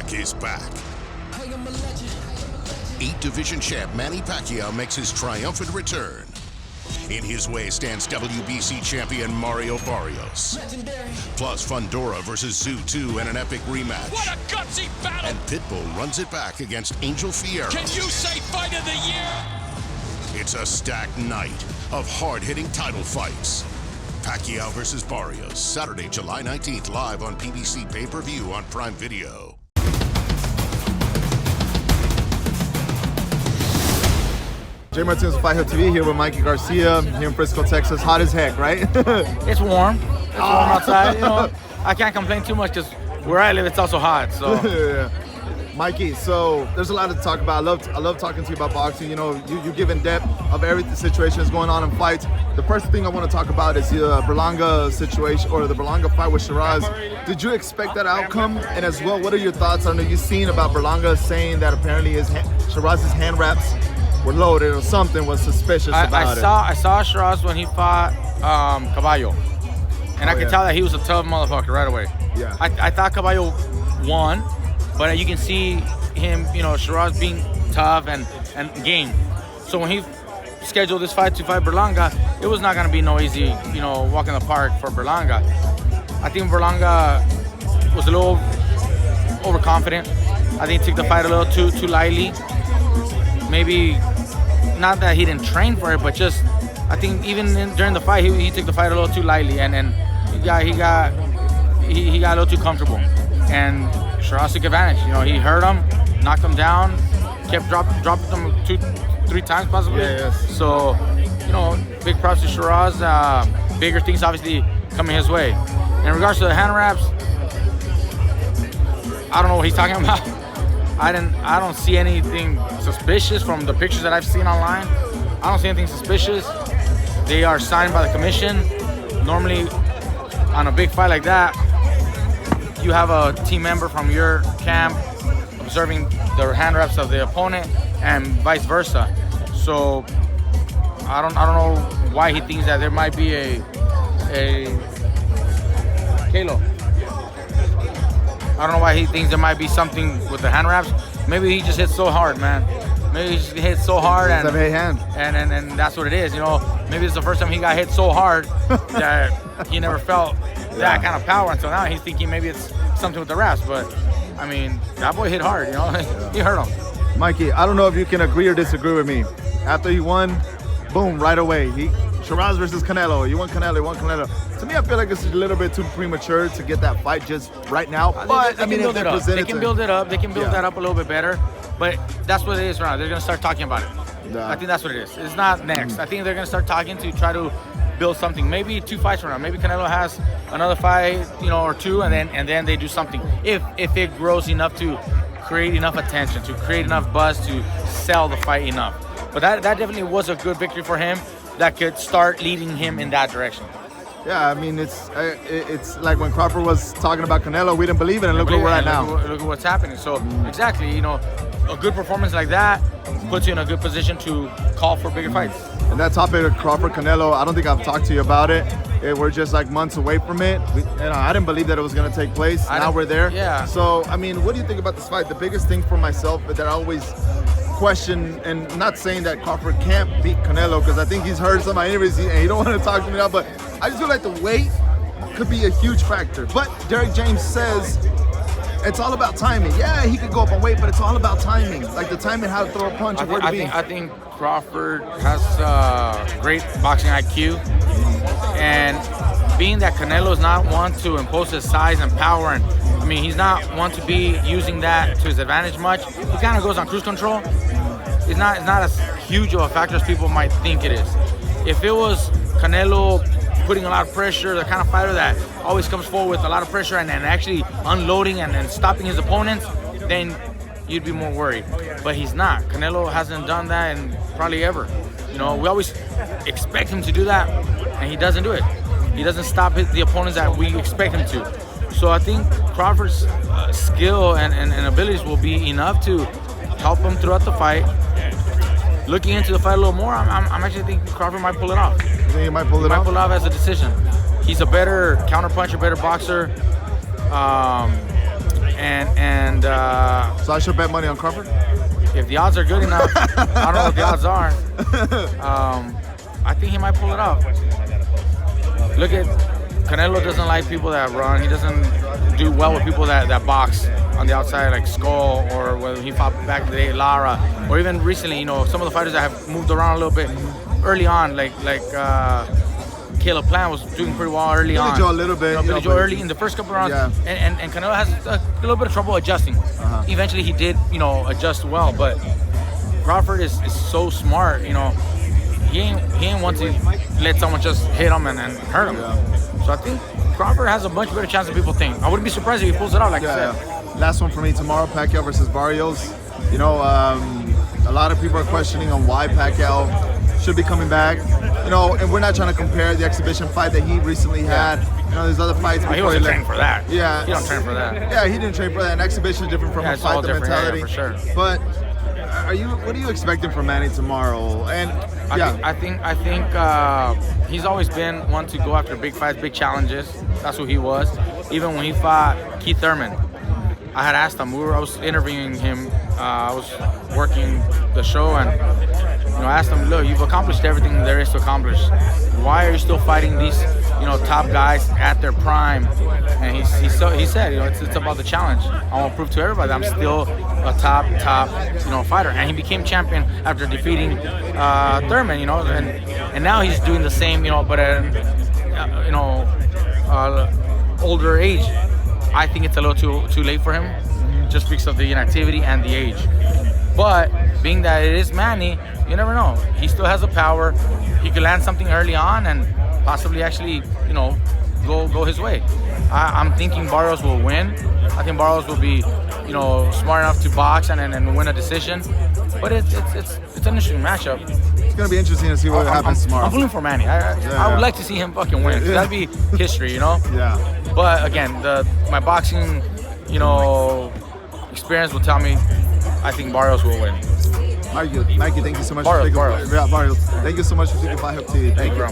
comeback is back. 8-division champ Manny Pacquiao makes his triumphant return. In his way stands WBC champion Mario Barrios. Plus Fundora versus Zoo 2 in an epic rematch. What a gutsy battle! And Pitbull runs it back against Angel Fierro. Can you say fight of the year? It's a stacked night of hard-hitting title fights. Pacquiao versus Barrios, Saturday, July 19th, live on PBC pay-per-view on Prime Video. Jay Martinez with Fight Hill TV here with Mikey Garcia here in Frisco, Texas. Hot as heck, right? It's warm. It's warm outside. You know, I can't complain too much because where I live, it's also hot. So, yeah. Mikey, so there's a lot to talk about. I love talking to you about boxing. You know, you give in depth of every situation that's going on in fights. The first thing I want to talk about is the Berlanga situation, or the Berlanga fight with Shiraz. Did you expect that outcome? And as well, what are your thoughts on it? You've seen about Berlanga saying that apparently Shiraz's hand wraps were loaded or something was suspicious about it. I saw Shiraz when he fought Caballo, and I could tell that he was a tough motherfucker right away. Yeah. I thought Caballo won, but you can see him, you know, Shiraz being tough and game. So when he scheduled this fight to fight Berlanga, it was not going to be no easy, you know, walk in the park for Berlanga. I think Berlanga was a little overconfident. I think he took the fight a little too lightly. Maybe not that he didn't train for it, but just I think even during the fight he took the fight a little too lightly, and he got a little too comfortable. And Shiraz took advantage. You know, he hurt him, knocked him down, kept dropping him 2-3 times possibly. Yeah, yes. So, you know, big props to Shiraz. Bigger things obviously coming his way. In regards to the hand wraps, I don't know what he's talking about. I don't see anything suspicious from the pictures that I've seen online. I don't see anything suspicious. They are signed by the commission. Normally, on a big fight like that, you have a team member from your camp observing the hand wraps of the opponent and vice versa. So I don't know why he thinks that there might be a Kalo. I don't know why he thinks there might be something with the hand wraps. Maybe he just hit so hard, man. Maybe he just hit so hard and that's what it is, you know. Maybe it's the first time he got hit so hard that he never felt that kind of power until now. He's thinking maybe it's something with the wraps, but I mean, that boy hit hard, you know. He hurt him. Mikey, I don't know if you can agree or disagree with me. After he won, boom, right away. Shiraz versus Canelo. You won Canelo. To me, I feel like it's a little bit too premature to get that fight just right now. But I mean, if they can build it up. They can build that up a little bit better. But that's what it is right now. They're gonna start talking about it. I think that's what it is. It's not next. I think they're gonna start talking to try to build something. Maybe 2 fights from now. Maybe Canelo has another fight, you know, or 2, and then they do something. If it grows enough to create enough attention, to create enough buzz, to sell the fight enough. But that definitely was a good victory for him. That could start leading him in that direction. Yeah, I mean, it's like when Crawford was talking about Canelo, we didn't believe it, and look where we're at now. Look at what's happening. So exactly, you know, a good performance like that puts you in a good position to call for bigger fights. And that topic of Crawford-Canelo, I don't think I've talked to you about it. We're just like months away from it. I didn't believe that it was going to take place. Now we're there. Yeah. So, I mean, what do you think about this fight? The biggest thing for myself that I always question, and not saying that Crawford can't beat Canelo, because I think he's heard some of my interviews and he don't want to talk to me now, but I just feel like the weight could be a huge factor. But Derek James says it's all about timing. Yeah, he could go up on weight, but it's all about timing. Like the timing, how to throw a punch, and where to be. I think Crawford has great boxing IQ, and being that Canelo is not one to impose his size and power, and I mean, he's not one to be using that to his advantage much. He kind of goes on cruise control. It's not as huge of a factor as people might think it is. If it was Canelo putting a lot of pressure, the kind of fighter that always comes forward with a lot of pressure and actually unloading and stopping his opponents, then you'd be more worried. But he's not. Canelo hasn't done that in probably ever. You know, we always expect him to do that, and he doesn't do it. He doesn't stop the opponents that we expect him to. So I think Crawford's skill and abilities will be enough to help him throughout the fight. Looking into the fight a little more, I'm actually thinking Crawford might pull it off. You think he might pull it off? Might pull it off as a decision. He's a better counterpuncher, better boxer. And So I should bet money on Crawford? if the odds are good enough, I don't know what the odds are. I think he might pull it off. Look at Canelo doesn't like people that run. He doesn't do well with people that box on the outside, like Skull, or when he fought back in the day, Lara, or even recently, some of the fighters that have moved around a little bit early on, like Caleb Plant was doing pretty well early on. Billy Joe a little bit. Billy Joe early in the first couple rounds, Yeah. and Canelo has a little bit of trouble adjusting. Eventually, he did, adjust well, but Crawford is so smart. He ain't want to let someone just hit him and hurt him. So I think Crawford has a much better chance than people think. I wouldn't be surprised if he pulls it out, like I said. Last one for me tomorrow, Pacquiao versus Barrios. A lot of people are questioning on why Pacquiao should be coming back. And we're not trying to compare the exhibition fight that he recently had. There's other fights. He wasn't trained for that. Yeah. He don't train for that. Yeah, he didn't train for that. An exhibition is different from a it's all fight, the different, mentality. yeah, for sure. But what are you expecting from Manny tomorrow? And I think he's always been one to go after big fights, big challenges. That's who he was. Even when he fought Keith Thurman, I had asked him. I was interviewing him. I was working the show, and I asked him, "Look, you've accomplished everything there is to accomplish. Why are you still fighting these, top guys at their prime?" And he said, it's about the challenge. I want to prove to everybody that I'm still a top, fighter. And he became champion after defeating Thurman, and now he's doing the same, but at older age. I think it's a little too late for him, just because of the inactivity and the age. But being that it is Manny, you never know. He still has the power. He could land something early on and possibly actually, go his way. I'm thinking Barrios will win. I think Barrios will be, smart enough to box and win a decision. But it's an interesting matchup. It's gonna be interesting to see what happens tomorrow. I'm pulling for Manny. I would like to see him fucking win. That'd be history, Yeah. But again, my boxing, experience will tell me I think Barrios will win. Mikey, thank you so much Barrios. for taking Barrios. Thank you so much for taking 5 Hub TV. Thank you. Bro.